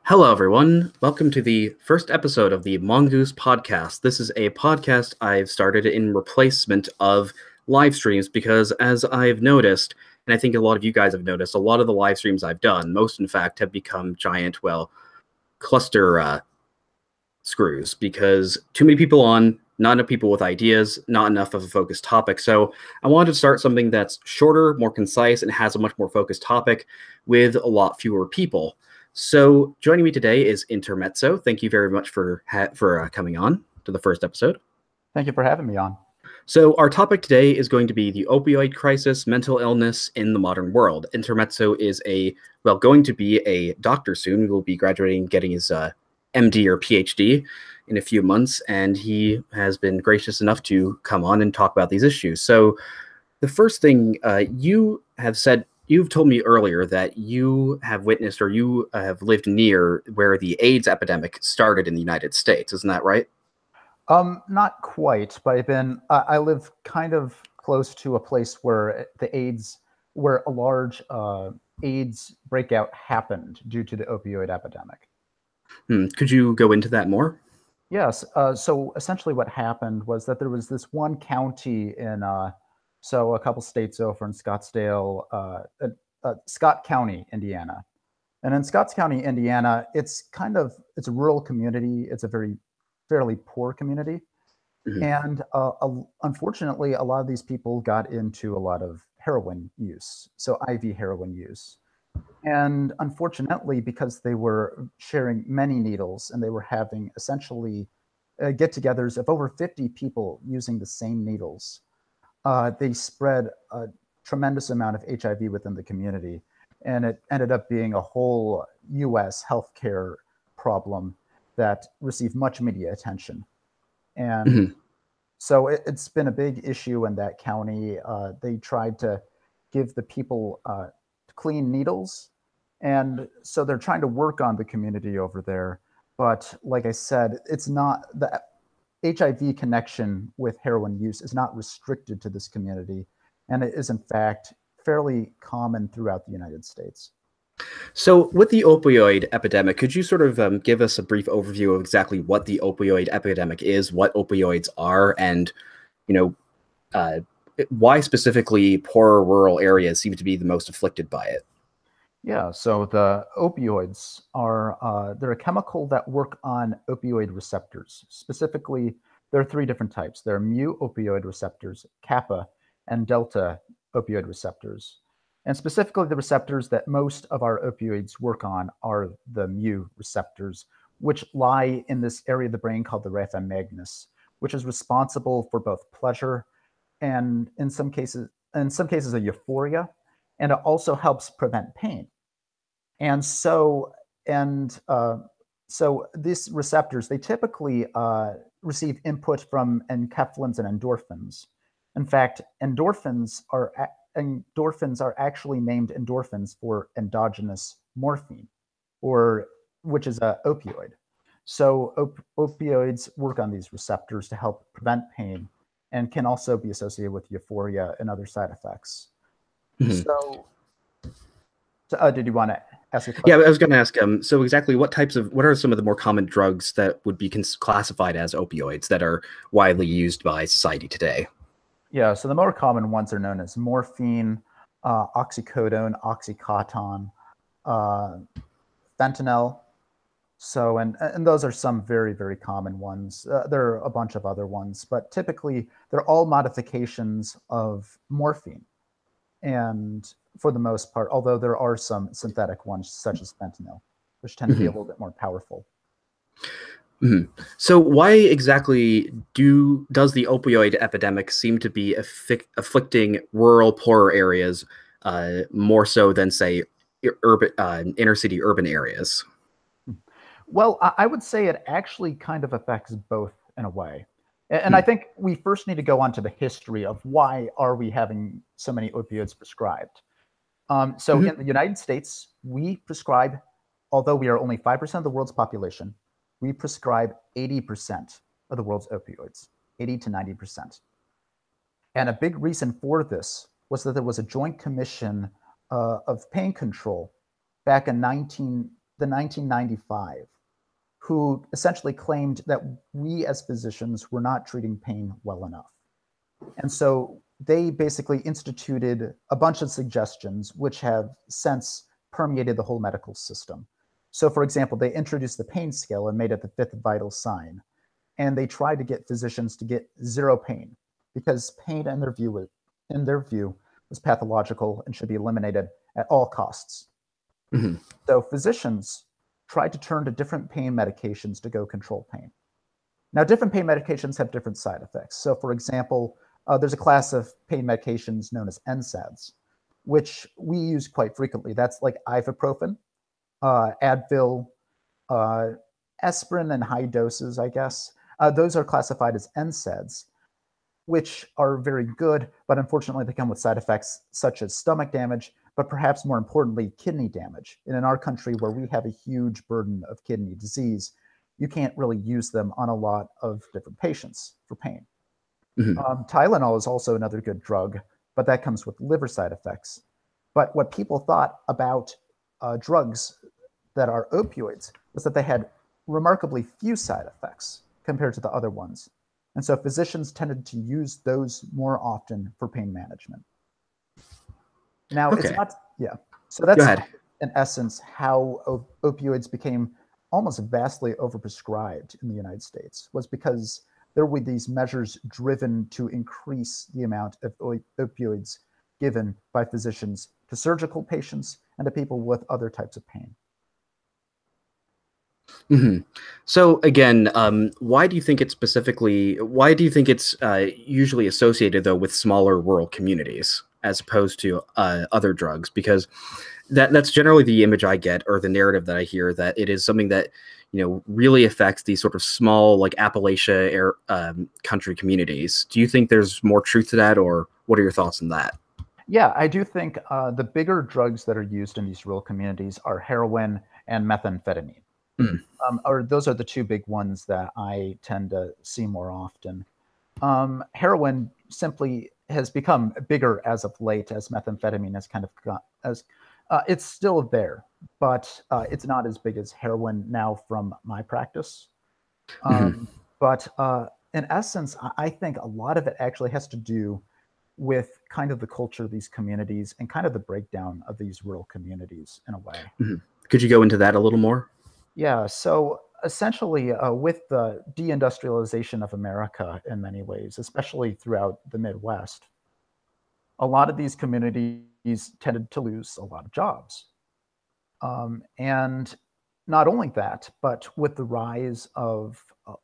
Hello, everyone. Welcome to the first episode of the Mongoose podcast. This is a podcast I've started in replacement of live streams because, as I've noticed, and I think a lot of you guys have noticed, a lot of the live streams I've done, most in fact, have become giant, cluster screws because too many people on, not enough people with ideas, not enough of a focused topic. So I wanted to start something that's shorter, more concise, and has a much more focused topic with a lot fewer people. So joining me today is Intermezzo. Thank you very much for coming on to the first episode. Thank you for having me on. So our topic today is going to be the opioid crisis, mental illness in the modern world. Intermezzo is going to be a doctor soon. He will be graduating, getting his MD or PhD in a few months, and he has been gracious enough to come on and talk about these issues. So the first thing you have said, you've told me earlier that you have witnessed or you have lived near where the AIDS epidemic started in the United States. Isn't that right? Not quite, but I live kind of close to a place where where a large AIDS breakout happened due to the opioid epidemic. Could you go into that more? Yes. So essentially, what happened was that there was this one county so a couple states over in Scott County, Indiana. And in Scott County, Indiana, it's a rural community. It's a fairly poor community. Mm-hmm. And unfortunately, a lot of these people got into a lot of heroin use, so IV heroin use. And unfortunately, because they were sharing many needles and they were having essentially get-togethers of over 50 people using the same needles, they spread a tremendous amount of HIV within the community. And it ended up being a whole US healthcare problem that received much media attention. And Mm-hmm. so it's been a big issue in that county. They tried to give the people clean needles. And so they're trying to work on the community over there. But like I said, it's not the HIV connection with heroin use is not restricted to this community. And it is, in fact, fairly common throughout the United States. So with the opioid epidemic, could you sort of give us a brief overview of exactly what the opioid epidemic is, what opioids are, and, uh, why specifically poorer rural areas seem to be the most afflicted by it? Yeah, so the opioids they're a chemical that work on opioid receptors. Specifically, there are three different types. There are mu opioid receptors, kappa, and delta opioid receptors. And specifically, the receptors that most of our opioids work on are the mu receptors, which lie in this area of the brain called the raphe magnus, which is responsible for both pleasure and in some cases, a euphoria, and it also helps prevent pain. And so, and so these receptors, they typically receive input from enkephalins and endorphins. In fact, endorphins are actually named endorphins for endogenous morphine, or which is a opioid. So opioids work on these receptors to help prevent pain and can also be associated with euphoria and other side effects. Mm-hmm. So, did you want to ask a question? Yeah, I was going to ask, so exactly what are some of the more common drugs that would be classified as opioids that are widely used by society today? Yeah, so the more common ones are known as morphine, oxycodone, oxycontin, fentanyl. So, and those are some very, very common ones. There are a bunch of other ones, but typically they're all modifications of morphine. And for the most part, although there are some synthetic ones such as fentanyl, which tend to be a little bit more powerful. Mm-hmm. So why exactly does the opioid epidemic seem to be afflicting rural, poorer areas more so than, say, inner city urban areas? Well, I would say it actually kind of affects both in a way. And I think we first need to go on to the history of why are we having so many opioids prescribed. So in the United States, we prescribe, although we are only 5% of the world's population, we prescribe 80% of the world's opioids, 80 to 90%. And a big reason for this was that there was a joint commission of pain control back in the 1995 who essentially claimed that we as physicians were not treating pain well enough. And so they basically instituted a bunch of suggestions which have since permeated the whole medical system. So, for example, they introduced the pain scale and made it the fifth vital sign. And they tried to get physicians to get zero pain because pain, in their view, was pathological and should be eliminated at all costs. Mm-hmm. So physicians tried to turn to different pain medications to go control pain. Now, different pain medications have different side effects. So, for example, there's a class of pain medications known as NSAIDs, which we use quite frequently. That's like ibuprofen, Advil, aspirin in high doses, I guess. Those are classified as NSAIDs, which are very good, but unfortunately they come with side effects such as stomach damage, but perhaps more importantly, kidney damage. And in our country, where we have a huge burden of kidney disease, you can't really use them on a lot of different patients for pain. Mm-hmm. Tylenol is also another good drug, but that comes with liver side effects. But what people thought about drugs that are opioids was that they had remarkably few side effects compared to the other ones. And so physicians tended to use those more often for pain management. Now, Okay. it's not, yeah. So that's in essence how opioids became almost vastly overprescribed in the United States, was because there were these measures driven to increase the amount of opioids given by physicians to surgical patients and to people with other types of pain. Mm-hmm. So again, why do you think it's usually associated though with smaller rural communities as opposed to other drugs? Because that's generally the image I get, or the narrative that I hear, that it is something that, you know, really affects these sort of small, like Appalachia country communities. Do you think there's more truth to that, or what are your thoughts on that? Yeah, I do think the bigger drugs that are used in these rural communities are heroin and methamphetamine. Mm. Or those are the two big ones that I tend to see more often. Heroin simply has become bigger as of late, as methamphetamine has kind of got as it's still there, but it's not as big as heroin now from my practice. Mm-hmm. But in essence, I think a lot of it actually has to do with kind of the culture of these communities and kind of the breakdown of these rural communities in a way. Mm-hmm. Could you go into that a little more? Yeah, so essentially, with the deindustrialization of America in many ways, especially throughout the Midwest, a lot of these communities tended to lose a lot of jobs. And not only that, but with the rise of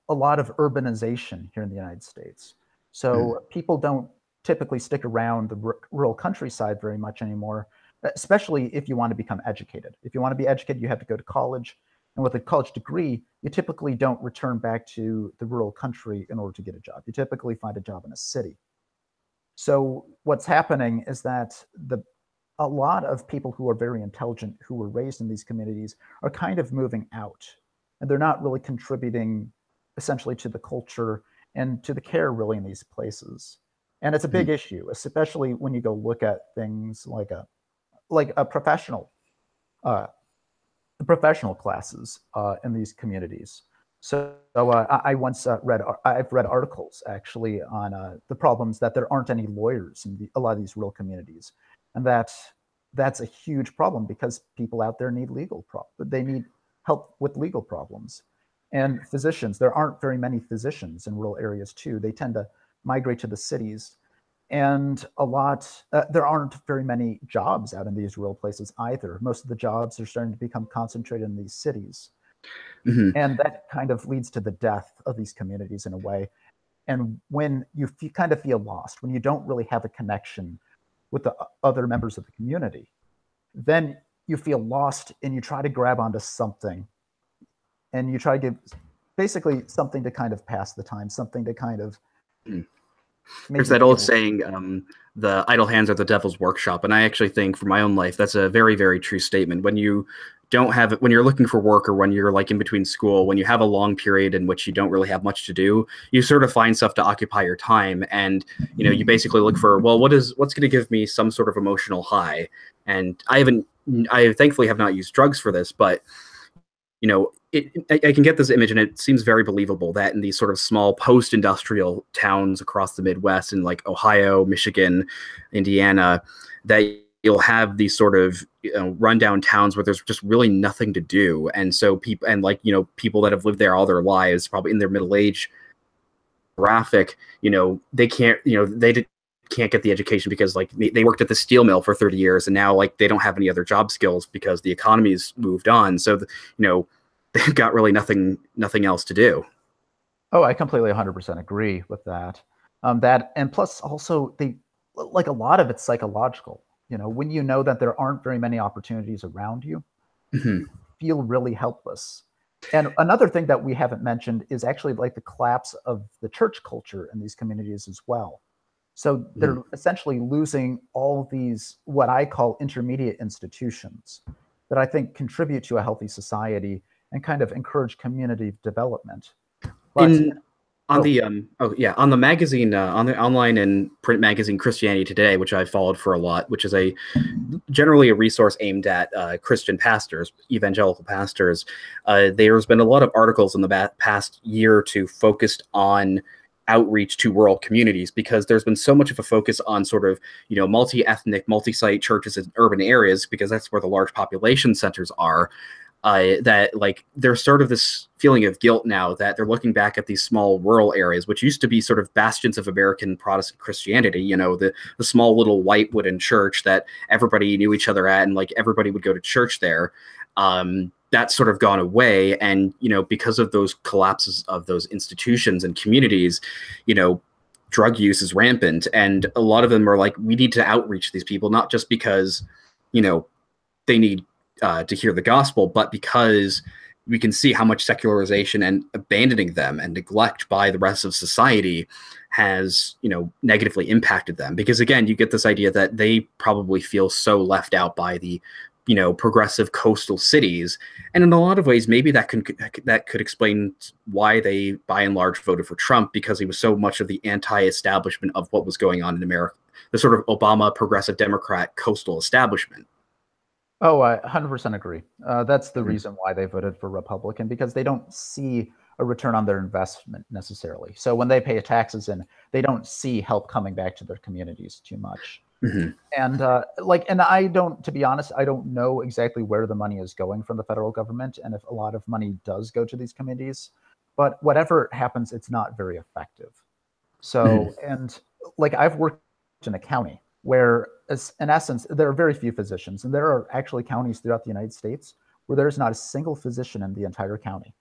a lot of urbanization here in the United States. So people don't typically stick around the rural countryside very much anymore, especially if you want to become educated. If you want to be educated, you have to go to college. And with a college degree, you typically don't return back to the rural country in order to get a job. You typically find a job in a city. So what's happening is that a lot of people who are very intelligent, who were raised in these communities, are kind of moving out. And they're not really contributing essentially to the culture and to the care really in these places. And it's a big issue, especially when you go look at things like a professional classes in these communities. So I've read articles actually on the problems that there aren't any lawyers in a lot of these rural communities, and that's a huge problem because people out there need they need help with legal problems. And physicians, there aren't very many physicians in rural areas too. They tend to migrate to the cities, and there aren't very many jobs out in these rural places either. Most of the jobs are starting to become concentrated in these cities. Mm-hmm. And that kind of leads to the death of these communities in a way. And when you kind of feel lost, when you don't really have a connection with the other members of the community, then you feel lost and you try to grab onto something, and you try to give basically something to kind of pass the time, something to kind of There's that old saying, the idle hands are the devil's workshop. And I actually think for my own life, that's a very, very true statement. When you when you're looking for work, or when you're like in between school, when you have a long period in which you don't really have much to do, you sort of find stuff to occupy your time. And, you know, you basically look for, well, what's going to give me some sort of emotional high? And I thankfully have not used drugs for this, but you know, I can get this image, and it seems very believable that in these sort of small post-industrial towns across the Midwest, in like Ohio, Michigan, Indiana, that you'll have these sort of, you know, rundown towns where there's just really nothing to do, and so people, and like, you know, people that have lived there all their lives, probably in their middle age graphic, you know, they can't, you know, can't get the education because like they worked at the steel mill for 30 years and now like they don't have any other job skills because the economy's moved on. So, you know, they've got really nothing else to do. Oh, I completely 100% agree with that. That, and plus also they, like, a lot of it's psychological. You know, when you know that there aren't very many opportunities around you, you feel really helpless. And another thing that we haven't mentioned is actually like the collapse of the church culture in these communities as well. So they're essentially losing all these, what I call intermediate institutions that I think contribute to a healthy society and kind of encourage community development. But on the magazine, on the online and print magazine Christianity Today, which I followed for a lot, which is generally a resource aimed at Christian pastors, evangelical pastors. There's been a lot of articles in the past year or two focused on outreach to rural communities, because there's been so much of a focus on sort of, you know, multi-ethnic, multi-site churches in urban areas, because that's where the large population centers are. That like there's sort of this feeling of guilt now that they're looking back at these small rural areas, which used to be sort of bastions of American Protestant Christianity, you know, the small little white wooden church that everybody knew each other at and like everybody would go to church there. That's sort of gone away. And, you know, because of those collapses of those institutions and communities, you know, drug use is rampant. And a lot of them are like, we need to outreach these people, not just because, you know, they need to hear the gospel, but because we can see how much secularization and abandoning them and neglect by the rest of society has, you know, negatively impacted them. Because again, you get this idea that they probably feel so left out by the, you know, progressive coastal cities. And in a lot of ways, maybe that could explain why they, by and large, voted for Trump, because he was so much of the anti-establishment of what was going on in America, the sort of Obama progressive Democrat coastal establishment. Oh, I 100% agree. That's the reason why they voted for Republican, because they don't see a return on their investment necessarily. So when they pay taxes in, they don't see help coming back to their communities too much. And and I don't, to be honest, I don't know exactly where the money is going from the federal government and if a lot of money does go to these communities, but whatever happens, it's not very effective. So, and like I've worked in a county where, in essence, there are very few physicians, and there are actually counties throughout the United States where there's not a single physician in the entire county.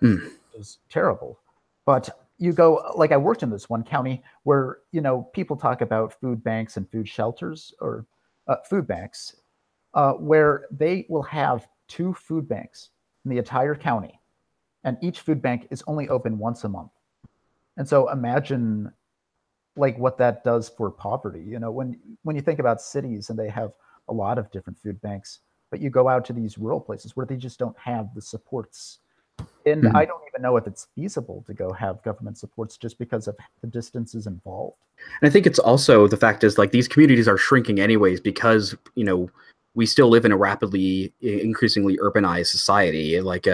It's terrible. But you go, like I worked in this one county where, you know, people talk about food banks and food shelters, or food banks, where they will have 2 food banks in the entire county, and each food bank is only open once a month. And so imagine like what that does for poverty. You know, when you think about cities and they have a lot of different food banks, but you go out to these rural places where they just don't have the supports. And I don't even know if it's feasible to go have government supports just because of the distances involved. And I think it's also, the fact is, like, these communities are shrinking anyways because, you know, we still live in a rapidly, increasingly urbanized society. Like,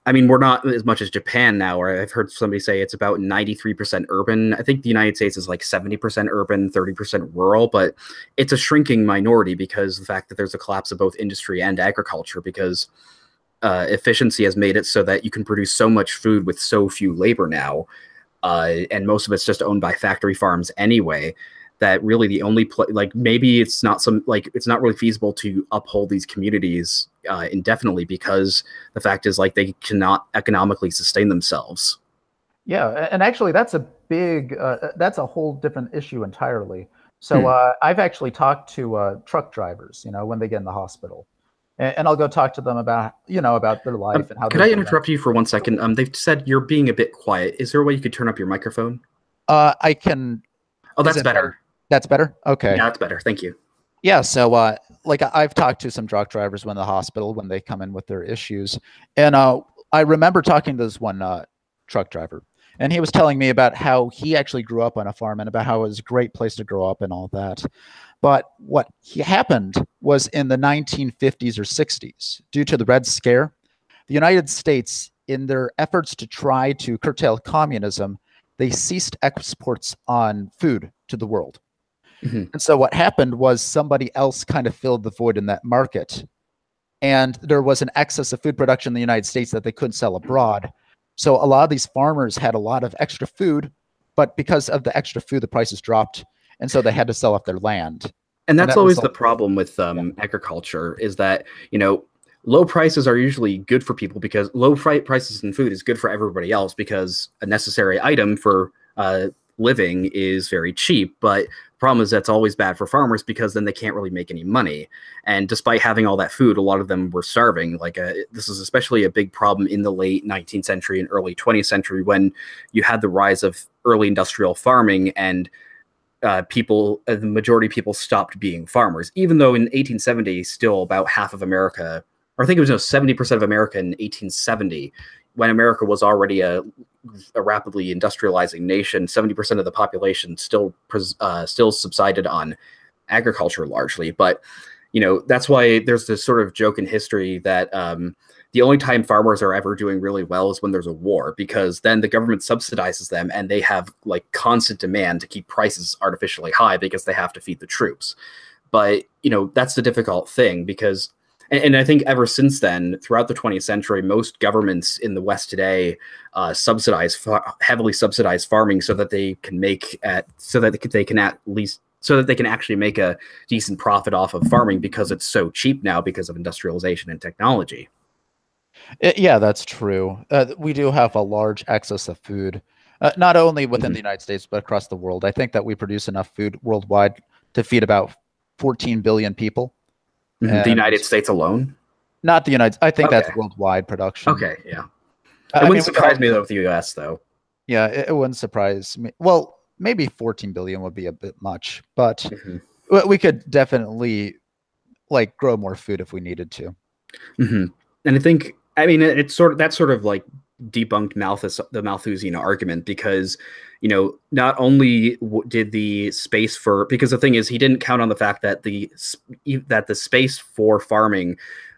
I mean, we're not as much as Japan now, or I've heard somebody say it's about 93% urban. I think the United States is like 70% urban, 30% rural, but it's a shrinking minority because of the fact that there's a collapse of both industry and agriculture, because efficiency has made it so that you can produce so much food with so few labor now, and most of it's just owned by factory farms anyway, that really the only like maybe it's not really feasible to uphold these communities indefinitely, because the fact is, like, they cannot economically sustain themselves. Yeah, and actually that's a big that's a whole different issue entirely. So I've actually talked to truck drivers, you know, when they get in the hospital. And I'll go talk to them about, you know, about their life and how. Could I interrupt you for 1 second? They've said you're being a bit quiet. Is there a way you could turn up your microphone? I can. Oh, that's better. That's better? Okay. Yeah, that's better. Thank you. Yeah, so like I've talked to some truck drivers when the hospital, when they come in with their issues. And I remember talking to this one truck driver, and he was telling me about how he actually grew up on a farm and about how it was a great place to grow up and all that. But what happened was in the 1950s or 60s, due to the Red Scare, the United States, in their efforts to try to curtail communism, they ceased exports on food to the world. Mhm. And so what happened was somebody else kind of filled the void in that market. And there was an excess of food production in the United States that they couldn't sell abroad. So a lot of these farmers had a lot of extra food, but because of the extra food, the prices dropped. And so they had to sell off their land. And And that's that always the resulted, problem with yeah. agriculture is that, low prices are usually good for people because low prices in food is good for everybody else because a necessary item for living is very cheap. But the problem is that's always bad for farmers because then they can't really make any money. And despite having all that food, a lot of them were starving. This is especially a big problem in the late 19th century and early 20th century when you had the rise of early industrial farming and the majority of people stopped being farmers, even though in 1870, still about half of America, or I think it was 70% of America in 1870, when America was already a rapidly industrializing nation, 70% of the population still subsided on agriculture largely. But, that's why there's this sort of joke in history that the only time farmers are ever doing really well is when there's a war, because then the government subsidizes them and they have like constant demand to keep prices artificially high because they have to feed the troops. But, that's the difficult thing because, and I think ever since then, throughout the 20th century, most governments in the West today heavily subsidize farming so that they can actually make a decent profit off of farming because it's so cheap now because of industrialization and technology. Yeah, that's true. We do have a large excess of food, not only within the United States, but across the world. I think that we produce enough food worldwide to feed about 14 billion people. The United States alone? Not the United States. I think Okay. that's worldwide production. Okay, yeah. It wouldn't surprise me, though, with the US, though. Yeah, it wouldn't surprise me. Well, maybe 14 billion would be a bit much, but we could definitely grow more food if we needed to. And I think, it's that's sort of like debunked the Malthusian argument because, not only did the space because the thing is he didn't count on the fact that the space for farming,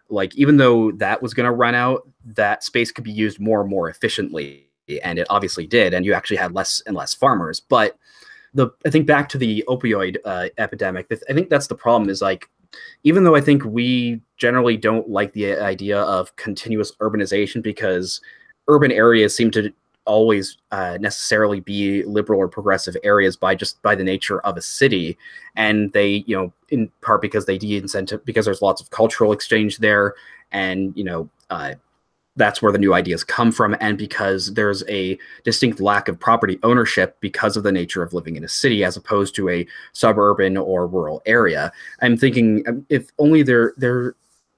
like even though that was going to run out, that space could be used more and more efficiently, and it obviously did, and you actually had less and less farmers. But I think back to the opioid epidemic, I think that's the problem is like, even though I think we generally don't like the idea of continuous urbanization because urban areas seem to always necessarily be liberal or progressive areas by the nature of a city, and they, in part because they de-incentive because there's lots of cultural exchange there, and that's where the new ideas come from, and because there's a distinct lack of property ownership because of the nature of living in a city as opposed to a suburban or rural area. I'm thinking if only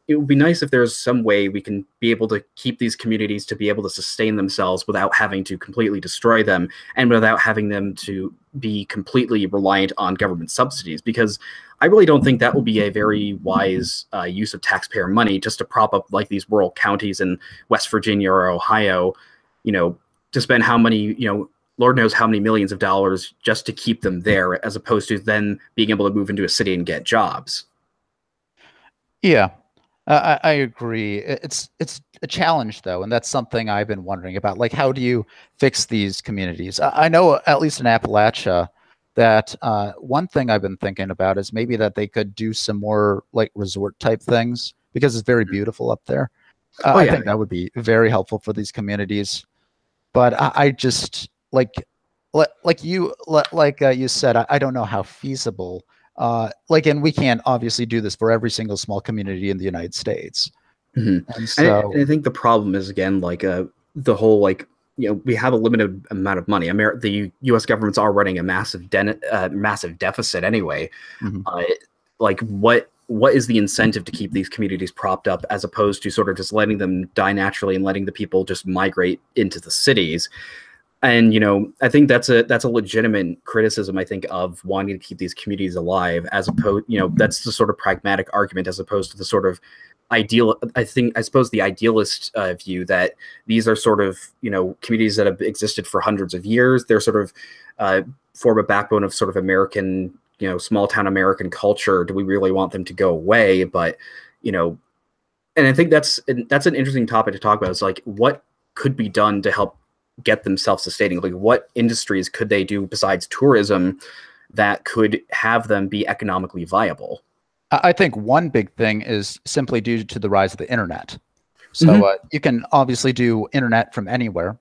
it would be nice if there's some way we can be able to keep these communities to be able to sustain themselves without having to completely destroy them and without having them to be completely reliant on government subsidies, because I really don't think that will be a very wise use of taxpayer money just to prop up like these rural counties in West Virginia or Ohio, to spend how many, Lord knows how many millions of dollars just to keep them there, as opposed to then being able to move into a city and get jobs. Yeah, I agree. It's a challenge though, and that's something I've been wondering about. Like, how do you fix these communities? I know at least in Appalachia that one thing I've been thinking about is maybe that they could do some more like resort type things because it's very beautiful up there. I think that would be very helpful for these communities. But I just you said, I don't know how feasible. And we can't obviously do this for every single small community in the United States. And so I think the problem is again the whole we have a limited amount of money. The U.S. government's already running a massive deficit anyway. What is the incentive to keep these communities propped up as opposed to sort of just letting them die naturally and letting the people just migrate into the cities? And I think that's a legitimate criticism, I think, of wanting to keep these communities alive, as opposed, that's the sort of pragmatic argument as opposed to the sort of ideal. I suppose the idealist view that these are sort of communities that have existed for hundreds of years. They're sort of form a backbone of sort of American, small town American culture. Do we really want them to go away? But And I think that's an interesting topic to talk about. Is like what could be done to help get them self-sustaining. Like what industries could they do besides tourism that could have them be economically viable? I think one big thing is simply due to the rise of the internet. So Mm-hmm. you can obviously do internet from anywhere.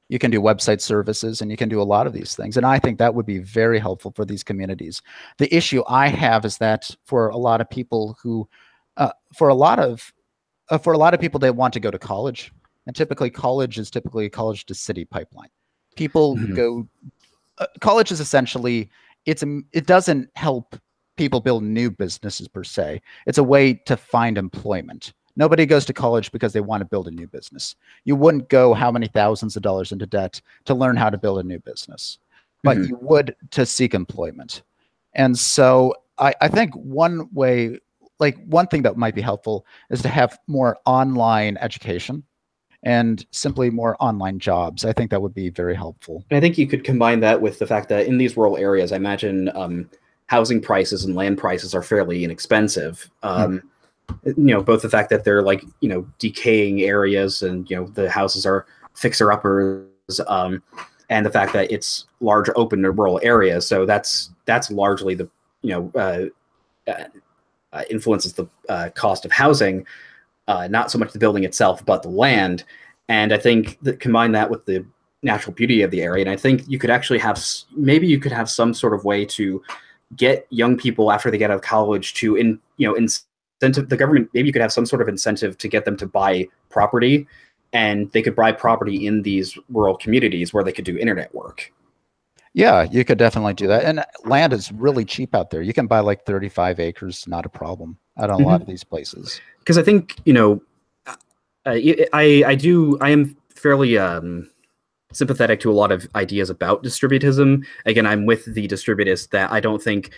You can do website services, and you can do a lot of these things. And I think that would be very helpful for these communities. The issue I have is that for a lot of people who, for a lot of people, they want to go to college, and typically college is typically a college to city pipeline. People Mm-hmm. go. College is essentially it doesn't help people build new businesses per se. It's a way to find employment. Nobody goes to college because they want to build a new business. You wouldn't go how many thousands of dollars into debt to learn how to build a new business, but Mm-hmm. you would to seek employment. And so I think one way, like one thing that might be helpful is to have more online education and simply more online jobs. I think that would be very helpful. And I think you could combine that with the fact that in these rural areas, I imagine housing prices and land prices are fairly inexpensive. Hmm. Both the fact that they're like, decaying areas and, the houses are fixer uppers, and the fact that it's large open rural areas. So that's largely the, influences the cost of housing, not so much the building itself, but the land. And I think that combine that with the natural beauty of the area. And I think you could actually have, maybe you could have some sort of way to get young people after they get out of college to incentive the government. Maybe you could have some sort of incentive to get them to buy property, and they could buy property in these rural communities where they could do internet work. Yeah, you could definitely do that. And land is really cheap out there. You can buy like 35 acres, not a problem, out on a lot of these places. Because I think, I am fairly sympathetic to a lot of ideas about distributism. Again, I'm with the distributist that I don't think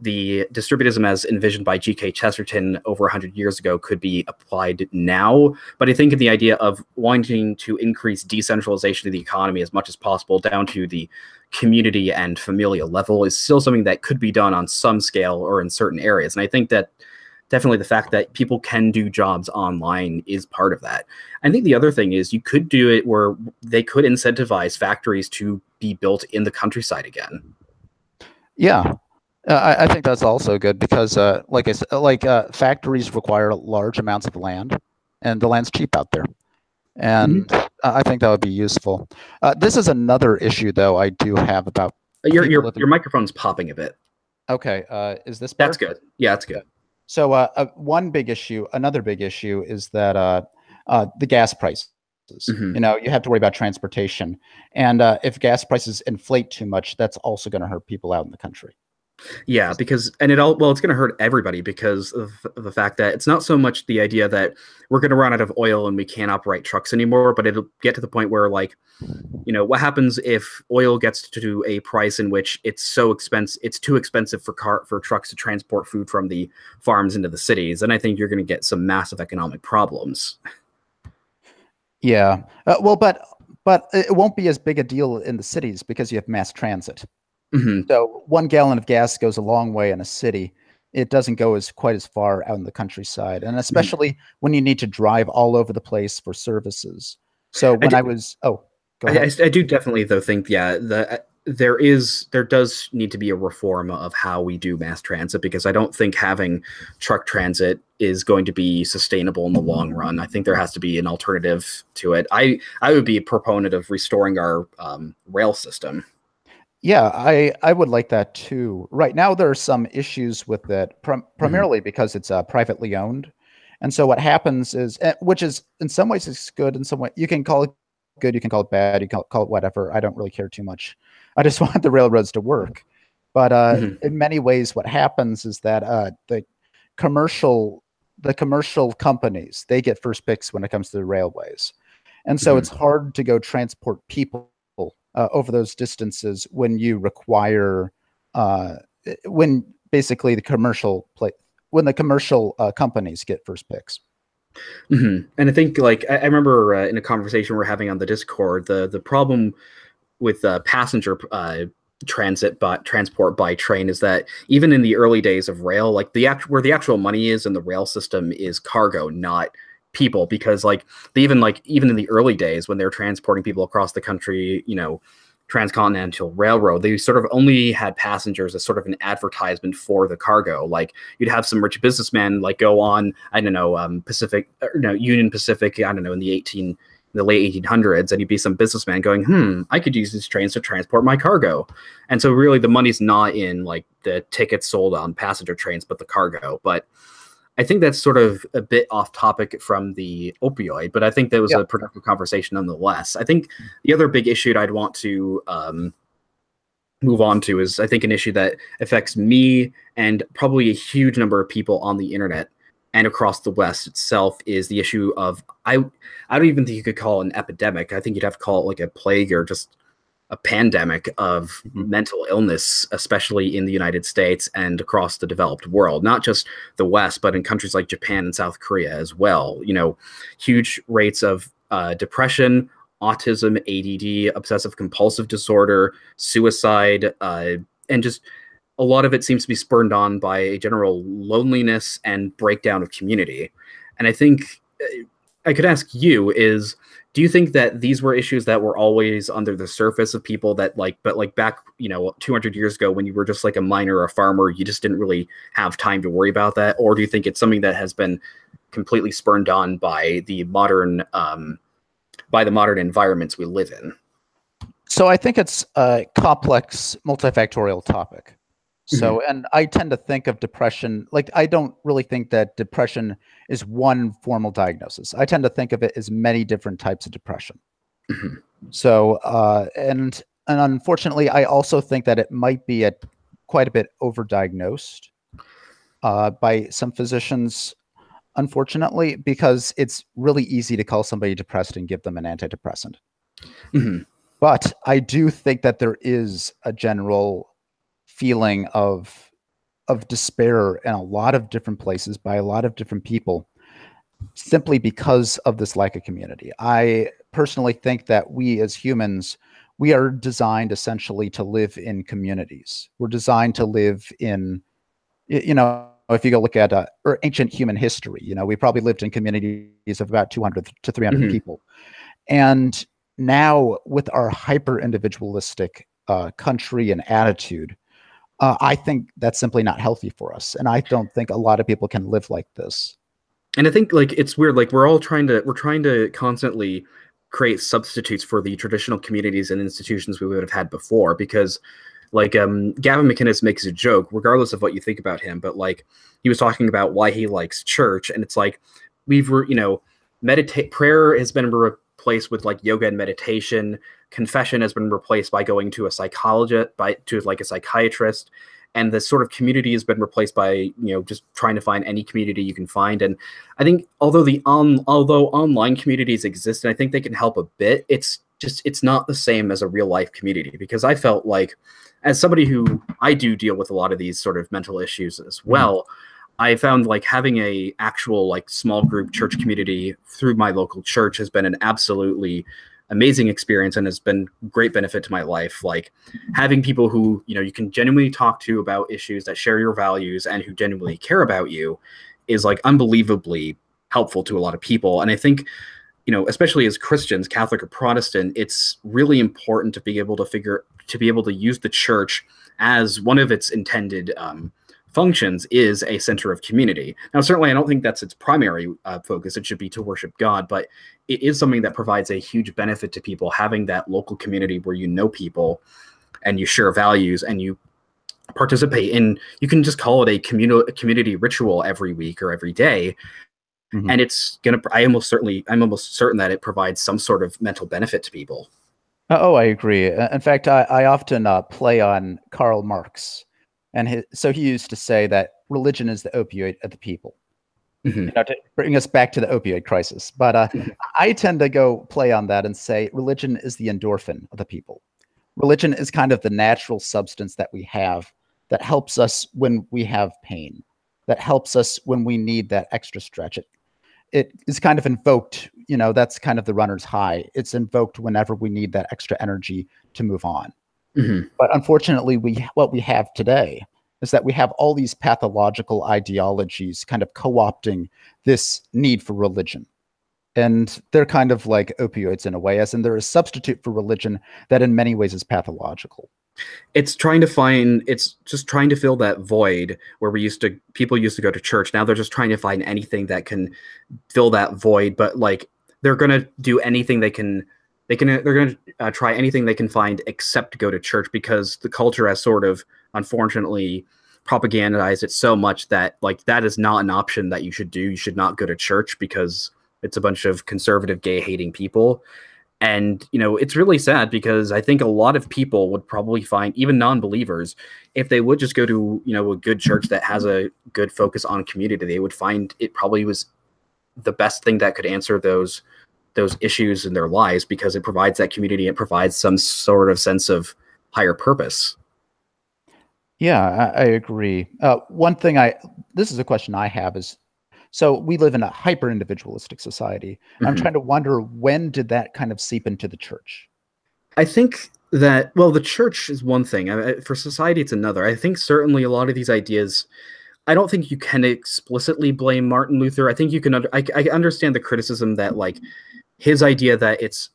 the distributism as envisioned by G.K. Chesterton over 100 years ago could be applied now. But I think in the idea of wanting to increase decentralization of the economy as much as possible down to the community and familial level is still something that could be done on some scale or in certain areas. And I think that definitely the fact that people can do jobs online is part of that. I think the other thing is you could do it where they could incentivize factories to be built in the countryside again. Yeah, I think that's also good because, like I said, factories require large amounts of land, and the land's cheap out there. And I think that would be useful. This is another issue, though, I do have about Your microphone's popping a bit. Okay, is this better? That's good. Yeah, that's good. So another big issue is that the gas prices. You have to worry about transportation, and if gas prices inflate too much, that's also going to hurt people out in the country. Yeah, because it's going to hurt everybody because of the fact that it's not so much the idea that we're going to run out of oil and we can't operate trucks anymore, but it'll get to the point where, like, what happens if oil gets to a price in which it's so expensive, it's too expensive for trucks to transport food from the farms into the cities, and I think you're going to get some massive economic problems. Yeah, but it won't be as big a deal in the cities because you have mass transit. Mm-hmm. So 1 gallon of gas goes a long way in a city. It doesn't go quite as far out in the countryside, and especially when you need to drive all over the place for services. So when go ahead. I do definitely though think there does need to be a reform of how we do mass transit, because I don't think having truck transit is going to be sustainable in the long run. I think there has to be an alternative to it. I would be a proponent of restoring our rail system. Yeah, I would like that too. Right now, there are some issues with it, primarily because it's privately owned. And so what happens is, which is in some ways it's good, in some way you can call it good, you can call it bad, you can call it whatever. I don't really care too much. I just want the railroads to work. But in many ways, what happens is that the commercial companies, they get first picks when it comes to the railways. And so it's hard to go transport people over those distances when you require when basically the commercial companies get first picks. And I think, like, I remember in a conversation we're having on the Discord, the problem with passenger transport by train is that even in the early days of rail, like where the actual money is in the rail system is cargo, not people, because like even in the early days when they're transporting people across the country, transcontinental railroad, they sort of only had passengers as sort of an advertisement for the cargo. Like you'd have some rich businessman like go on, I don't know, Union Pacific, I don't know, in the late 1800s, and you'd be some businessman going, I could use these trains to transport my cargo. And so really the money's not in like the tickets sold on passenger trains, but the cargo. But I think that's sort of a bit off topic from the opioid, but I think that was a productive conversation nonetheless. I think the other big issue I'd want to move on to is, I think, an issue that affects me and probably a huge number of people on the internet and across the West itself, is the issue of, I don't even think you could call it an epidemic. I think you'd have to call it like a plague or just a pandemic of mental illness, especially in the United States and across the developed world, not just the West, but in countries like Japan and South Korea as well. Huge rates of depression, autism, ADD, obsessive compulsive disorder, suicide, and just a lot of it seems to be spurred on by a general loneliness and breakdown of community. And I think I could ask you is, do you think that these were issues that were always under the surface of people that but back, 200 years ago when you were just like a miner or a farmer, you just didn't really have time to worry about that? Or do you think it's something that has been completely spurned on by the modern environments we live in? So I think it's a complex, multifactorial topic. So, and I tend to think of depression, like I don't really think that depression is one formal diagnosis. I tend to think of it as many different types of depression. So, and unfortunately, I also think that it might be quite a bit overdiagnosed by some physicians, unfortunately, because it's really easy to call somebody depressed and give them an antidepressant. But I do think that there is a general feeling of despair in a lot of different places by a lot of different people, simply because of this lack of community. I personally think that we as humans, we are designed essentially to live in communities. We're designed to live in, if you go look at ancient human history, we probably lived in communities of about 200 to 300 people. And now with our hyper individualistic country and attitude, I think that's simply not healthy for us. And I don't think a lot of people can live like this. And I think like it's weird, like we're trying to constantly create substitutes for the traditional communities and institutions we would have had before, because like Gavin McInnes makes a joke, regardless of what you think about him, but like he was talking about why he likes church, and it's like prayer has been replaced with like yoga and meditation. Confession has been replaced by going to a psychologist, to like a psychiatrist, and this sort of community has been replaced by just trying to find any community you can find. And I think although online communities exist, and I think they can help a bit, it's not the same as a real life community, because I felt like, as somebody who I do deal with a lot of these sort of mental issues as well, I found like having a actual like small group church community through my local church has been an absolutely amazing experience and has been great benefit to my life. Like having people who, you can genuinely talk to about issues that share your values and who genuinely care about you is like unbelievably helpful to a lot of people. And I think, especially as Christians, Catholic or Protestant, it's really important to be able to use the church as one of its intended functions is a center of community. Now, certainly I don't think that's its primary focus. It should be to worship God, but it is something that provides a huge benefit to people, having that local community where you know people and you share values and you participate in, you can just call it a community ritual every week or every day. And I'm almost certain that it provides some sort of mental benefit to people. Oh, I agree. In fact, I often play on Karl Marx. And so he used to say that religion is the opioid of the people, to bring us back to the opioid crisis. But I tend to go play on that and say religion is the endorphin of the people. Religion is kind of the natural substance that we have that helps us when we have pain, that helps us when we need that extra stretch. It is kind of invoked, that's kind of the runner's high. It's invoked whenever we need that extra energy to move on. But unfortunately, what we have today is that we have all these pathological ideologies kind of co-opting this need for religion. And they're kind of like opioids in a way, as in they're a substitute for religion that in many ways is pathological. It's just trying to fill that void where people used to go to church. Now they're just trying to find anything that can fill that void. But like, they're going to do anything they're going to try anything they can find except go to church, because the culture has sort of, unfortunately, propagandized it so much that like that is not an option that you should do. You should not go to church because it's a bunch of conservative, gay hating people. And, it's really sad, because I think a lot of people would probably find, even non-believers, if they would just go to, a good church that has a good focus on community, they would find it probably was the best thing that could answer those issues in their lives, because it provides that community. It provides some sort of sense of higher purpose. Yeah, I agree. This is a question I have is, so we live in a hyper individualistic society. I'm trying to wonder, when did that kind of seep into the church? I think that, well, the church is one thing. For society, it's another. I think certainly a lot of these ideas, I don't think you can explicitly blame Martin Luther. I think you can, I understand the criticism that like his idea that it's,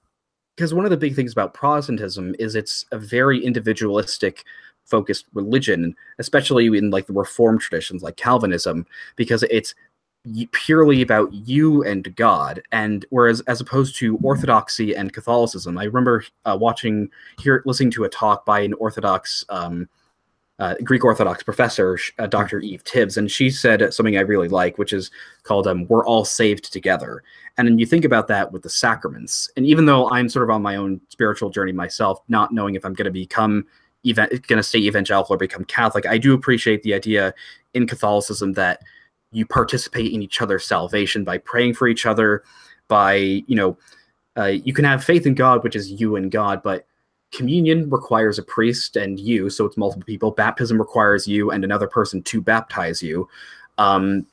because one of the big things about Protestantism is it's a very individualistic focused religion, especially in like the Reformed traditions like Calvinism, because it's purely about you and God. And whereas, as opposed to Orthodoxy and Catholicism, I remember listening to a talk by an Greek Orthodox professor, Dr. Eve Tibbs, and she said something I really like, which is called "We're all saved together." And then you think about that with the sacraments. And even though I'm sort of on my own spiritual journey myself, not knowing if I'm going to stay evangelical or become Catholic, I do appreciate the idea in Catholicism that you participate in each other's salvation by praying for each other, by, you can have faith in God, which is you and God, but communion requires a priest and you, so it's multiple people. Baptism requires you and another person to baptize you. And,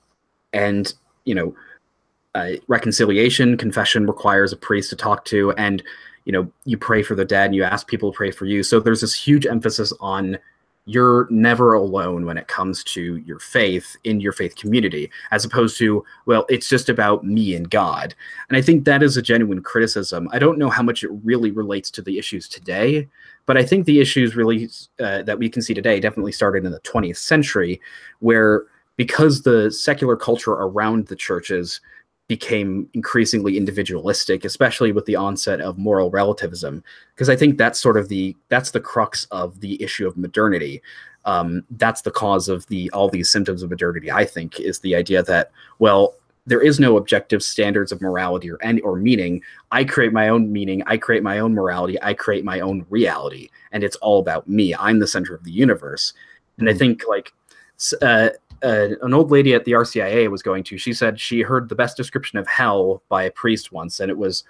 reconciliation, confession requires a priest to talk to, and, you pray for the dead and you ask people to pray for you. So there's this huge emphasis on you're never alone when it comes to your faith in your faith community, as opposed to, well, it's just about me and God. And I think that is a genuine criticism. I don't know how much it really relates to the issues today, but I think the issues really that we can see today definitely started in the 20th century, where because the secular culture around the churches became increasingly individualistic, especially with the onset of moral relativism, because I think that's the crux of the issue of modernity. That's the cause of all these symptoms of modernity, I think, is the idea that, well, there is no objective standards of morality or meaning. I create my own meaning. I create my own morality. I create my own reality, and it's all about me. I'm the center of the universe. And I think like an old lady at the RCIA she said she heard the best description of hell by a priest once, and it was,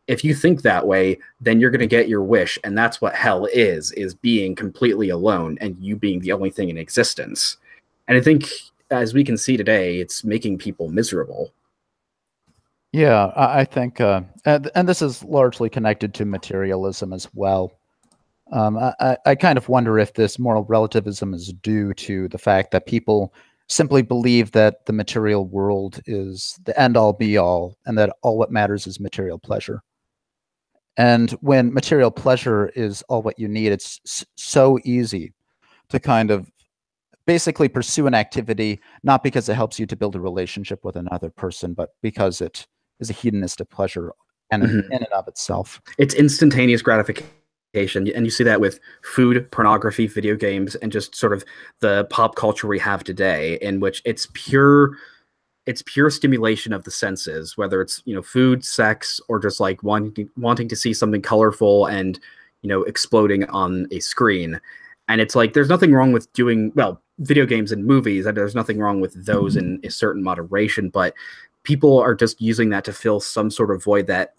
if you think that way, then you're going to get your wish, and that's what hell is being completely alone and you being the only thing in existence. And I think, as we can see today, it's making people miserable. Yeah, I think, and this is largely connected to materialism as well. I kind of wonder if this moral relativism is due to the fact that people simply believe that the material world is the end-all be-all, and that all what matters is material pleasure. And when material pleasure is all what you need, it's so easy to kind of basically pursue an activity, not because it helps you to build a relationship with another person, but because it is a hedonistic pleasure in and of itself. It's instantaneous gratification. And you see that with food, pornography, video games, and just sort of the pop culture we have today, in which it's pure stimulation of the senses, whether it's, food, sex, or just like wanting to see something colorful and, exploding on a screen. And it's like, there's nothing wrong with video games and movies, and there's nothing wrong with those in a certain moderation, but people are just using that to fill some sort of void that,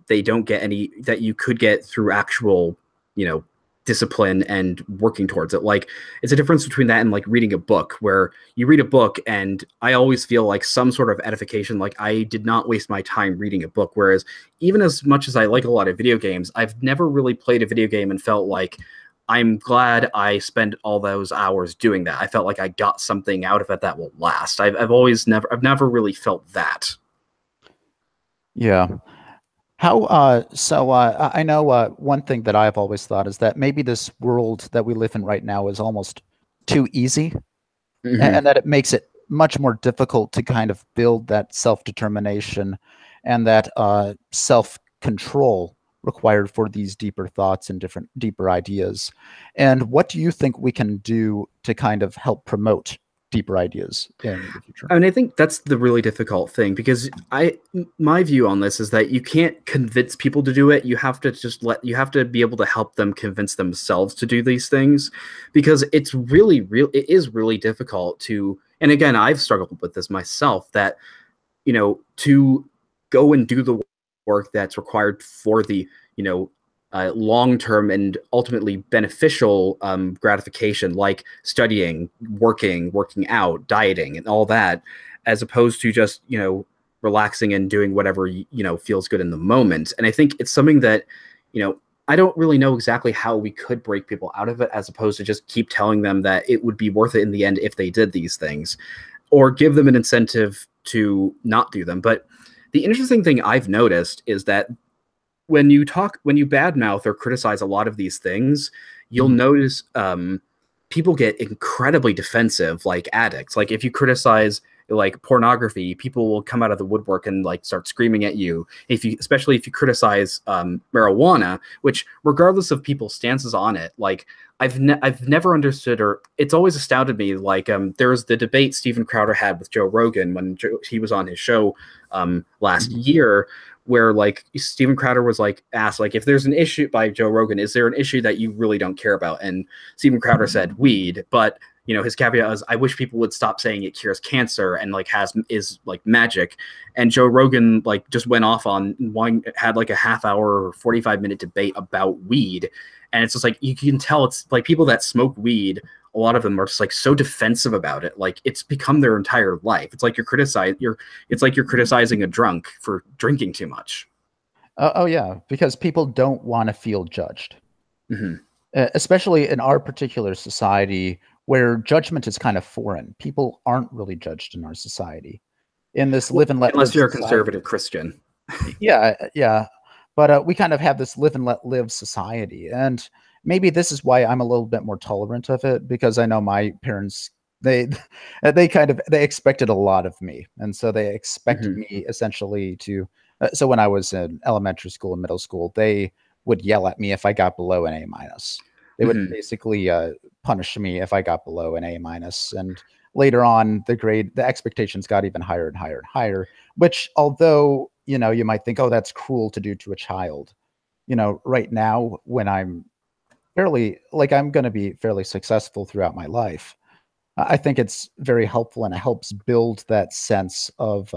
they don't get any, that you could get through actual, discipline and working towards it. Like, it's a difference between that and like reading a book, where you read a book and I always feel like some sort of edification, like I did not waste my time reading a book. Whereas even as much as I like a lot of video games, I've never really played a video game and felt like I'm glad I spent all those hours doing that. I felt like I got something out of it that will last. I've never really felt that. Yeah. How I know one thing that I've always thought is that maybe this world that we live in right now is almost too easy, and that it makes it much more difficult to kind of build that self-determination and that self-control required for these deeper thoughts and deeper ideas. And what do you think we can do to kind of help promote deeper ideas in the future? I mean, I think that's the really difficult thing, because my view on this is that you can't convince people to do it. You have to you have to be able to help them convince themselves to do these things, because it is really difficult to, and again, I've struggled with this myself, that, to go and do the work that's required for the, long-term and ultimately beneficial gratification, like studying, working out, dieting, and all that, as opposed to just, relaxing and doing whatever, feels good in the moment. And I think it's something that, I don't really know exactly how we could break people out of it, as opposed to just keep telling them that it would be worth it in the end if they did these things, or give them an incentive to not do them. But the interesting thing I've noticed is that when you badmouth or criticize a lot of these things, you'll notice people get incredibly defensive, like addicts. Like, if you criticize like pornography, people will come out of the woodwork and like start screaming at you. Especially if you criticize marijuana, which, regardless of people's stances on it, like I've never understood, or it's always astounded me. Like there was the debate Steven Crowder had with Joe Rogan when he was on his show last year, where like Steven Crowder was like asked, like, if there's an issue by Joe Rogan, is there an issue that you really don't care about? And Steven Crowder said weed, but his caveat was, I wish people would stop saying it cures cancer and like is like magic. And Joe Rogan like just went off on had like a half-hour or 45-minute debate about weed. And it's just like, you can tell it's like people that smoke weed, a lot of them are just like so defensive about it. Like, it's become their entire life. It's like you're criticizing a drunk for drinking too much. Oh yeah, because people don't want to feel judged, especially in our particular society, where judgment is kind of foreign. People aren't really judged in our society. In this live and let live, unless you're a conservative Christian. Yeah. But we kind of have this live and let live society, and maybe this is why I'm a little bit more tolerant of it, because I know my parents, they expected a lot of me, and so they expected me essentially to. So when I was in elementary school and middle school, they would yell at me if I got below an A-. They would basically punish me if I got below an A-. And later on, the expectations got even higher and higher and higher, which, although, you might think, oh, that's cruel to do to a child. Right now, when I'm going to be fairly successful throughout my life, I think it's very helpful, and it helps build that sense of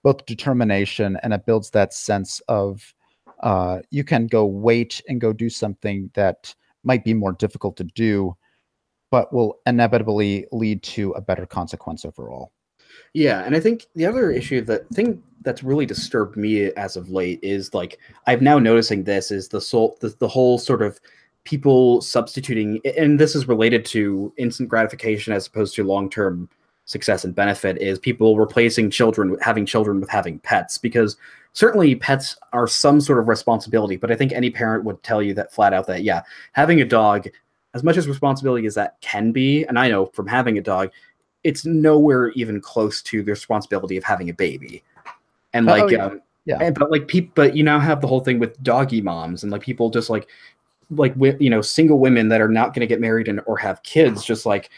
both determination, and it builds that sense of you can go wait and go do something that might be more difficult to do, but will inevitably lead to a better consequence overall. Yeah, and I think the other thing that's really disturbed me as of late is, like, I'm now noticing this is the whole sort of people substituting, and this is related to instant gratification as opposed to long-term success and benefit, is people replacing having children with having pets, because certainly pets are some sort of responsibility, but I think any parent would tell you that flat out that, yeah, having a dog, as much as responsibility as that can be, and I know from having a dog, it's nowhere even close to the responsibility of having a baby. And like, but you now have the whole thing with doggy moms, and like people just like single women that are not going to get married or have kids, just like,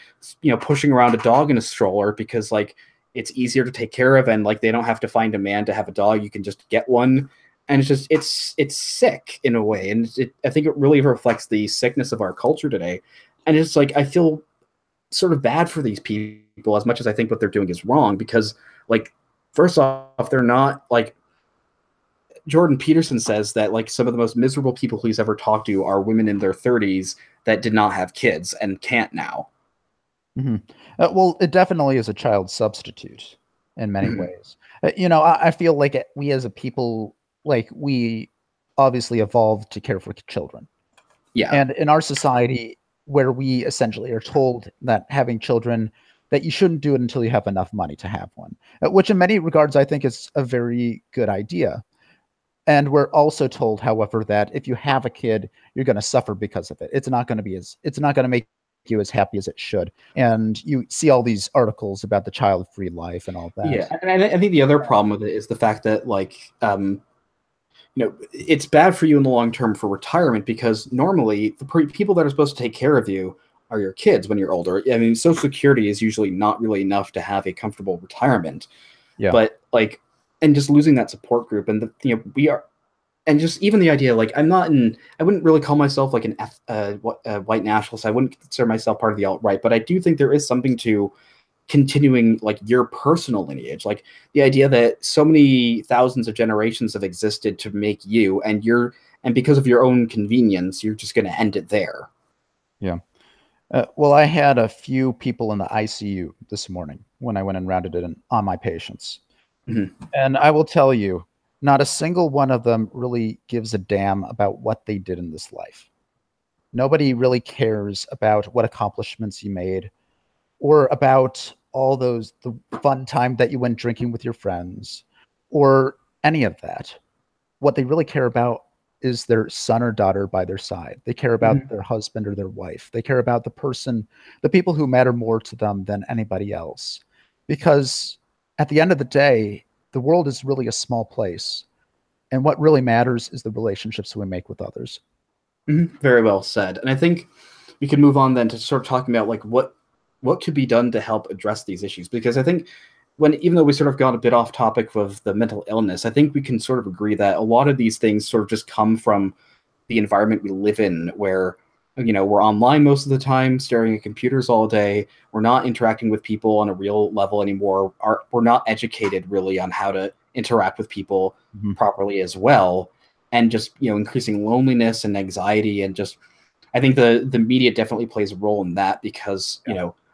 pushing around a dog in a stroller because like it's easier to take care of, and like they don't have to find a man to have a dog, you can just get one. And it's sick in a way, and I think it really reflects the sickness of our culture today. And it's like, I feel sort of bad for these people, as much as I think what they're doing is wrong, because like, first off, they're not like, Jordan Peterson says that like some of the most miserable people he's ever talked to are women in their 30s that did not have kids and can't now. Mm-hmm. Well, it definitely is a child substitute in many ways. I feel like we as a people, like we obviously evolved to care for children. Yeah. And in our society, where we essentially are told that having children, that you shouldn't do it until you have enough money to have one, which in many regards I think is a very good idea. And we're also told, however, that if you have a kid, you're going to suffer because of it. It's not going to make you as happy as it should. And you see all these articles about the child-free life and all that. Yeah, and I think the other problem with it is the fact that like it's bad for you in the long term for retirement, because normally the people that are supposed to take care of you are your kids when you're older. I mean, Social Security is usually not really enough to have a comfortable retirement. Yeah. But like, and just losing that support group, and we are, and just even the idea, like I wouldn't really call myself like a white nationalist. I wouldn't consider myself part of the alt-right, but I do think there is something to continuing like your personal lineage, like the idea that so many thousands of generations have existed to make you, and because of your own convenience, you're just going to end it there. Yeah. Well, I had a few people in the ICU this morning when I went and rounded it on my patients. Mm-hmm. And I will tell you, not a single one of them really gives a damn about what they did in this life. Nobody really cares about what accomplishments you made, or about all the fun time that you went drinking with your friends, or any of that. What they really care about is their son or daughter by their side. They care about their husband or their wife. They care about the people who matter more to them than anybody else. Because at the end of the day, the world is really a small place. And what really matters is the relationships we make with others. Mm-hmm. Very well said. And I think we can move on then to sort of talking about like what could be done to help address these issues. Because I think even though we sort of got a bit off topic of the mental illness, I think we can sort of agree that a lot of these things sort of just come from the environment we live in, where, we're online most of the time, staring at computers all day. We're not interacting with people on a real level anymore. We're not educated really on how to interact with people properly as well. And just, increasing loneliness and anxiety, and just, I think the media definitely plays a role in that, because,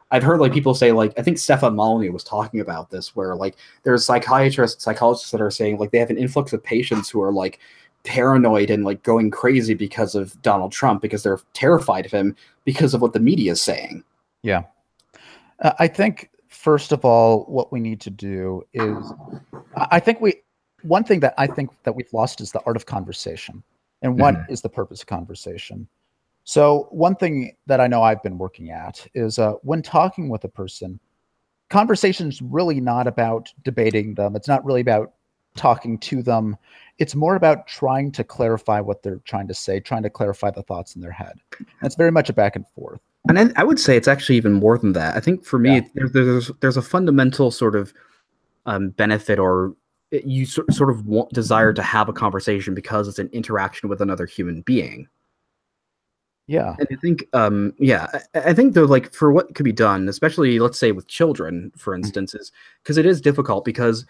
I've heard like people say, like, I think Stefan Molyneux was talking about this, where like there's psychiatrists, psychologists that are saying like they have an influx of patients who are like paranoid and like going crazy because of Donald Trump, because they're terrified of him because of what the media is saying. Yeah. I think first of all, what we need to do is, one thing that I think that we've lost is the art of conversation. And what is the purpose of conversation? So one thing that I know I've been working at is when talking with a person, conversation is really not about debating them. It's not really about talking to them. It's more about trying to clarify what they're trying to say, trying to clarify the thoughts in their head. And it's very much a back and forth. And I would say it's actually even more than that. I think for me, there's a fundamental sort of benefit, or you sort of desire to have a conversation because it's an interaction with another human being. Yeah. And I think, I think though, like for what could be done, especially let's say with children, for instance, is because it is difficult, because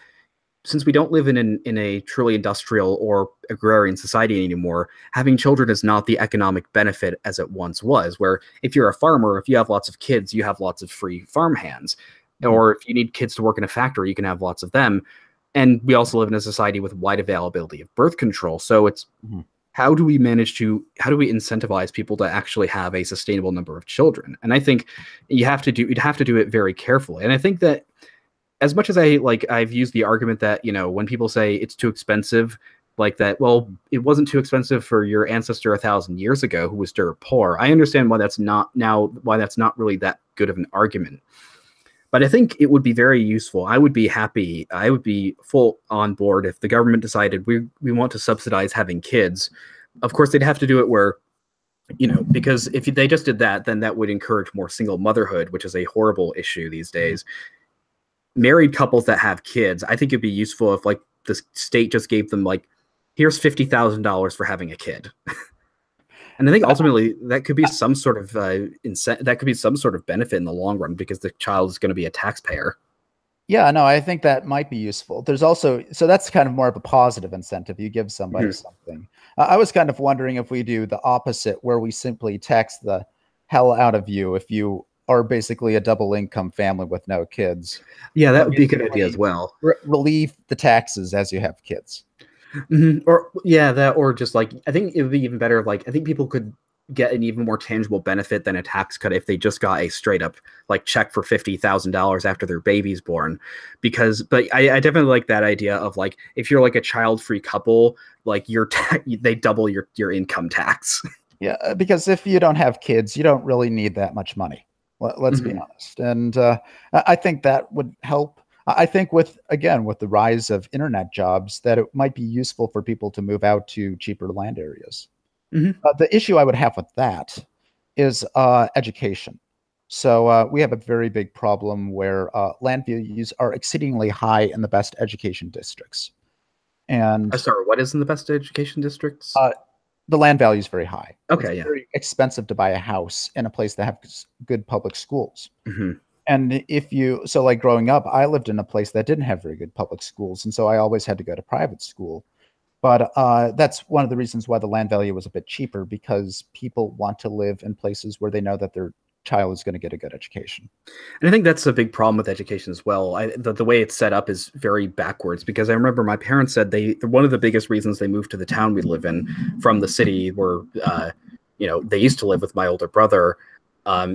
since we don't live in a truly industrial or agrarian society anymore, having children is not the economic benefit as it once was, where if you're a farmer, if you have lots of kids, you have lots of free farm hands. Or if you need kids to work in a factory, you can have lots of them. And we also live in a society with wide availability of birth control. So it's, how do we incentivize people to actually have a sustainable number of children? And I think you'd have to do it very carefully. And I think that as much as I've used the argument that, when people say it's too expensive, like that, well, it wasn't too expensive for your ancestor 1,000 years ago who was dirt poor. I understand why that's not really that good of an argument. But I think it would be very useful. I would be happy. I would be full on board if the government decided we want to subsidize having kids. Of course, they'd have to do it where, because if they just did that, then that would encourage more single motherhood, which is a horrible issue these days. Married couples that have kids, I think it'd be useful if like the state just gave them like, here's $50,000 for having a kid. And I think ultimately that could be some sort of benefit in the long run, because the child is going to be a taxpayer. Yeah, no, I think that might be useful. There's also, so that's kind of more of a positive incentive. You give somebody something. I was kind of wondering if we do the opposite, where we simply tax the hell out of you if you are basically a double income family with no kids. Yeah, that And would be a good idea as well. Relieve the taxes as you have kids. Or yeah, that, or just like, I think it would be even better. Like, I think people could get an even more tangible benefit than a tax cut if they just got a straight up like check for $50,000 after their baby's born. Because, but I definitely like that idea of like, if you're like a child free couple, like they double your income tax. Yeah, because if you don't have kids, you don't really need that much money. Let's be honest. And I think that would help. I think with the rise of internet jobs, that it might be useful for people to move out to cheaper land areas. The issue I would have with that is education. So we have a very big problem where land values are exceedingly high in the best education districts. And sorry, what is in the best education districts? The land value is very high. Okay, it's very expensive to buy a house in a place that has good public schools. Mm-hmm. And so like growing up, I lived in a place that didn't have very good public schools. And so I always had to go to private school. But that's one of the reasons why the land value was a bit cheaper, because people want to live in places where they know that their child is going to get a good education. And I think that's a big problem with education as well. The way it's set up is very backwards, because I remember my parents said one of the biggest reasons they moved to the town we live in from the city where, they used to live with my older brother,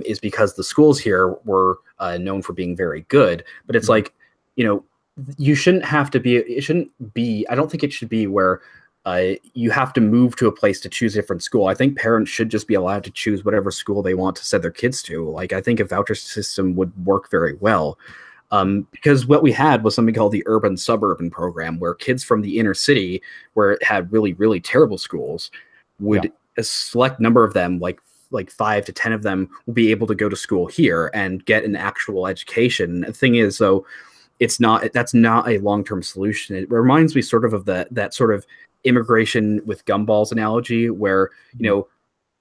is because the schools here were known for being very good. But it's like, you shouldn't have to be, it shouldn't be, I don't think it should be where you have to move to a place to choose a different school. I think parents should just be allowed to choose whatever school they want to send their kids to. Like, I think a voucher system would work very well. Because what we had was something called the urban suburban program, where kids from the inner city, where it had really, really terrible schools, would a select number of them, like 5 to 10 of them, will be able to go to school here and get an actual education. The thing is, though, that's not a long-term solution. It reminds me sort of that sort of immigration with gumballs analogy, where,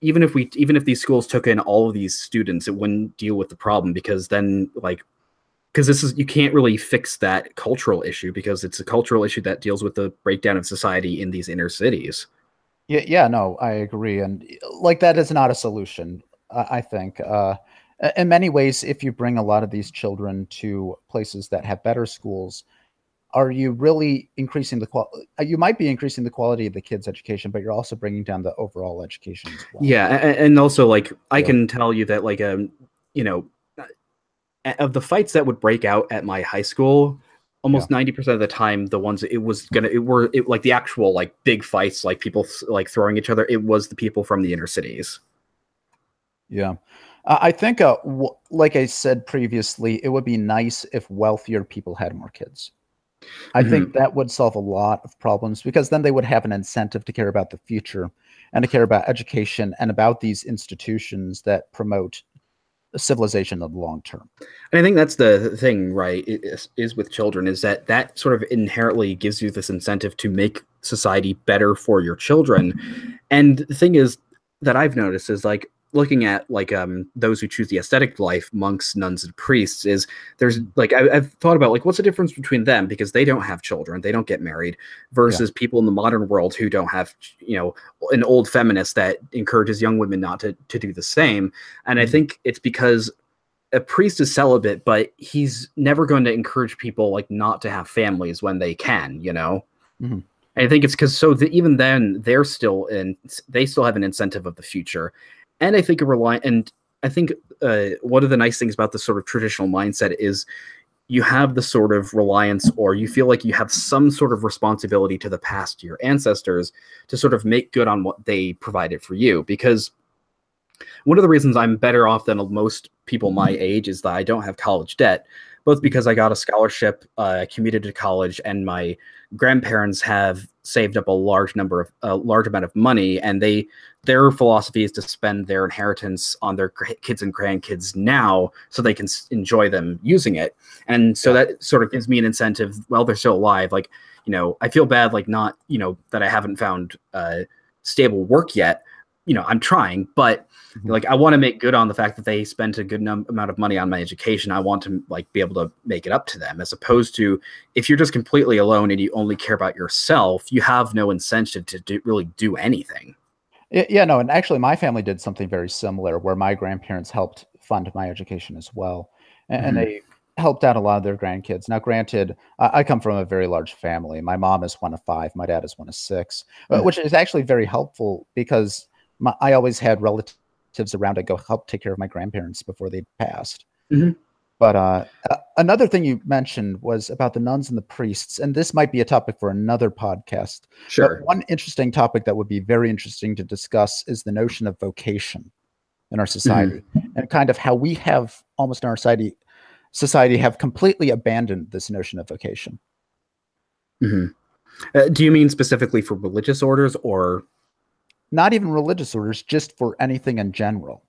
even if these schools took in all of these students, it wouldn't deal with the problem, because then you can't really fix that cultural issue, because it's a cultural issue that deals with the breakdown of society in these inner cities. Yeah, no, I agree. And like, that is not a solution, I think. In many ways, if you bring a lot of these children to places that have better schools, are you really increasing the quality? You might be increasing the quality of the kids' education, but you're also bringing down the overall education as well. Yeah, and also, like, I can tell you that, like, of the fights that would break out at my high school, almost 90% of the time, the ones like the actual like big fights, like people like throwing each other, it was the people from the inner cities. Yeah. I think, like I said previously, it would be nice if wealthier people had more kids. I think that would solve a lot of problems, because then they would have an incentive to care about the future and to care about education and about these institutions that promote civilization in the long term. And I think that's the thing, right, is with children, is that sort of inherently gives you this incentive to make society better for your children. And the thing is that I've noticed is, like, looking at like those who choose the ascetic life, monks, nuns, and priests, is there's like I've thought about, like, what's the difference between them, because they don't have children, they don't get married, versus people in the modern world who don't have, an old feminist that encourages young women not to do the same. And I think it's because a priest is celibate, but he's never going to encourage people like not to have families when they can, And I think it's because even then they still have an incentive of the future. And I think one of the nice things about this sort of traditional mindset is you have the sort of reliance, or you feel like you have some sort of responsibility to the past, to your ancestors, to sort of make good on what they provided for you. Because one of the reasons I'm better off than most people my age is that I don't have college debt, both because I got a scholarship, commuted to college, and my grandparents have saved up a large amount of money, and their philosophy is to spend their inheritance on their kids and grandkids now, so they can enjoy them using it. And so that sort of gives me an incentive while they're still alive. Like, I feel bad, like, not, that I haven't found stable work yet, I'm trying, but Mhm. like I want to make good on the fact that they spent a good amount of money on my education. I want to like be able to make it up to them, as opposed to if you're just completely alone and you only care about yourself, you have no incentive to really do anything. Yeah, no, and actually my family did something very similar where my grandparents helped fund my education as well. And Mhm. they helped out a lot of their grandkids. Now, granted, I come from a very large family. My mom is one of five, my dad is one of six, Mhm. which is actually very helpful because I always had relatives around to go help take care of my grandparents before they passed. Mhm. But another thing you mentioned was about the nuns and the priests, and this might be a topic for another podcast. But Sure. one interesting topic that would be very interesting to discuss is the notion of vocation in our Mhm. society, and kind of how we have almost in our society have completely abandoned this notion of vocation. Mhm. Do you mean specifically for religious orders or? Not even religious orders, just for anything in general.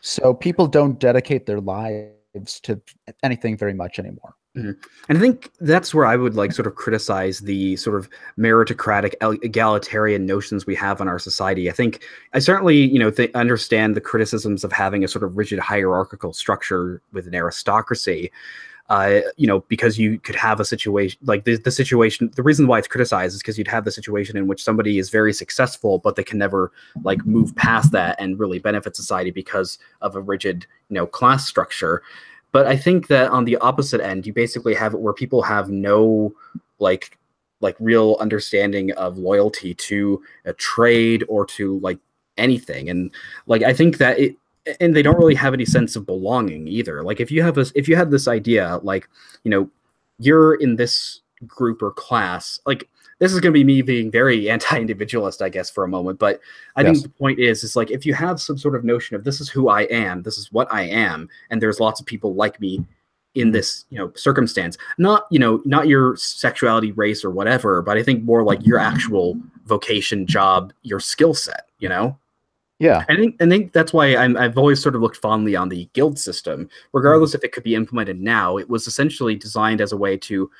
So people don't dedicate their lives to anything very much anymore. Mhm. And I think that's where I would like sort of criticize the sort of meritocratic, egalitarian notions we have in our society. I think I certainly, understand the criticisms of having a sort of rigid hierarchical structure with an aristocracy. Because you could have a situation like the situation. The reason why it's criticized is because you'd have the situation in which somebody is very successful, but they can never like move past that and really benefit society because of a rigid, class structure. But I think that on the opposite end, you basically have it where people have no like real understanding of loyalty to a trade or to like anything. And like I think that and they don't really have any sense of belonging either. Like if you had this idea, like, you're in this group or class, like this is going to be me being very anti-individualist, I guess, for a moment. But I think Yes. the point is like if you have some sort of notion of this is who I am, this is what I am, and there's lots of people like me in this, circumstance, not your sexuality, race, or whatever, but I think more like your actual vocation, job, your skill set, Yeah. I think that's why I've always sort of looked fondly on the guild system, regardless if it could be implemented now. It was essentially designed as a way to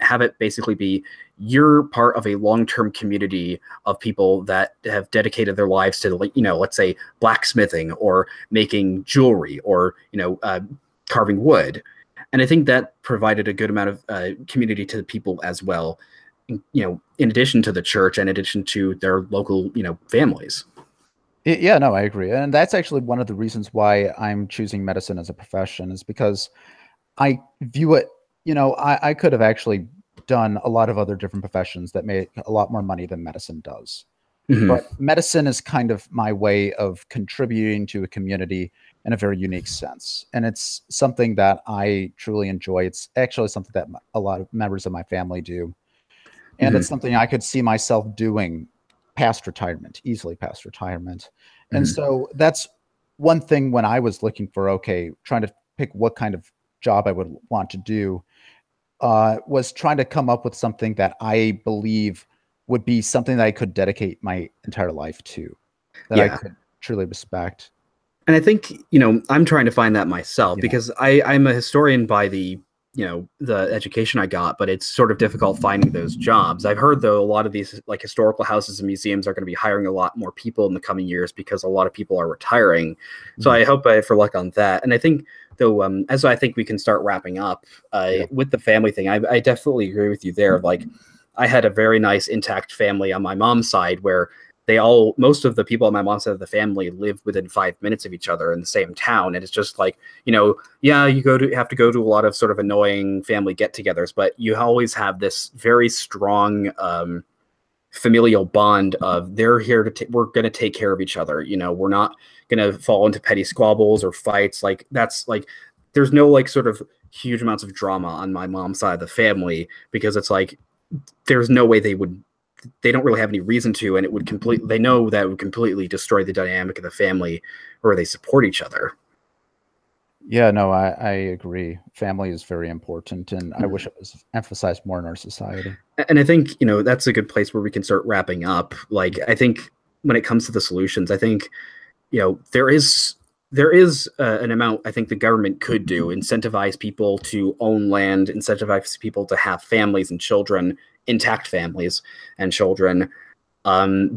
have it basically be you're part of a long-term community of people that have dedicated their lives to, like, let's say blacksmithing or making jewelry or carving wood, and I think that provided a good amount of community to the people as well. In addition to the church and in addition to their local families. Yeah, no, I agree. And that's actually one of the reasons why I'm choosing medicine as a profession is because I view it, I could have actually done a lot of other different professions that make a lot more money than medicine does. Mhm. But medicine is kind of my way of contributing to a community in a very unique sense. And it's something that I truly enjoy. It's actually something that a lot of members of my family do. And it's Mhm. something I could see myself doing past retirement, easily past retirement. And Mhm. so that's one thing when I was looking for, okay, trying to pick what kind of job I would want to do, was trying to come up with something that I believe would be something that I could dedicate my entire life to, that I Yeah. could truly respect. And I think, I'm trying to find that myself Yeah. because I'm a historian by the education I got, but it's sort of difficult finding those jobs. I've heard, though, a lot of these like historical houses and museums are going to be hiring a lot more people in the coming years because a lot of people are retiring. So Mhm. I hope I for luck on that. And I think, though, as I think we can start wrapping up Yeah. with the family thing, I definitely agree with you there. Like, I had a very nice intact family on my mom's side where most of the people on my mom's side of the family live within 5 minutes of each other in the same town. And it's just like, yeah, you have to go to a lot of sort of annoying family get-togethers, but you always have this very strong familial bond of they're here we're going to take care of each other. We're not going to fall into petty squabbles or fights. Like that's like, there's no like sort of huge amounts of drama on my mom's side of the family because it's like, there's no way they don't really have any reason to, and they know that it would completely destroy the dynamic of the family where they support each other. Yeah, no, I agree. Family is very important, and I wish it was emphasized more in our society. And I think, that's a good place where we can start wrapping up. Like, I think when it comes to the solutions, I think, there is an amount I think the government could do, incentivize people to own land, incentivize people to have families and children, intact families and children.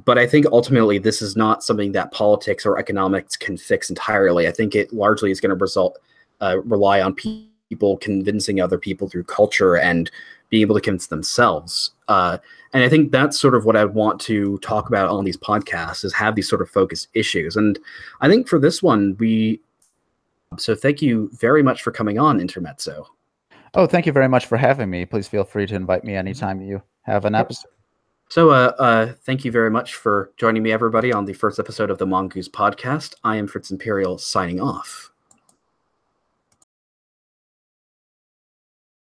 But I think ultimately this is not something that politics or economics can fix entirely. I think it largely is going to rely on people convincing other people through culture and being able to convince themselves. And I think that's sort of what I want to talk about on these podcasts, is have these sort of focused issues. And I think for this one, so thank you very much for coming on, Intermezzo. Oh, thank you very much for having me. Please feel free to invite me anytime you have an episode. So thank you very much for joining me, everybody, on the first episode of the Mongoose podcast. I am Fritz Imperial, signing off.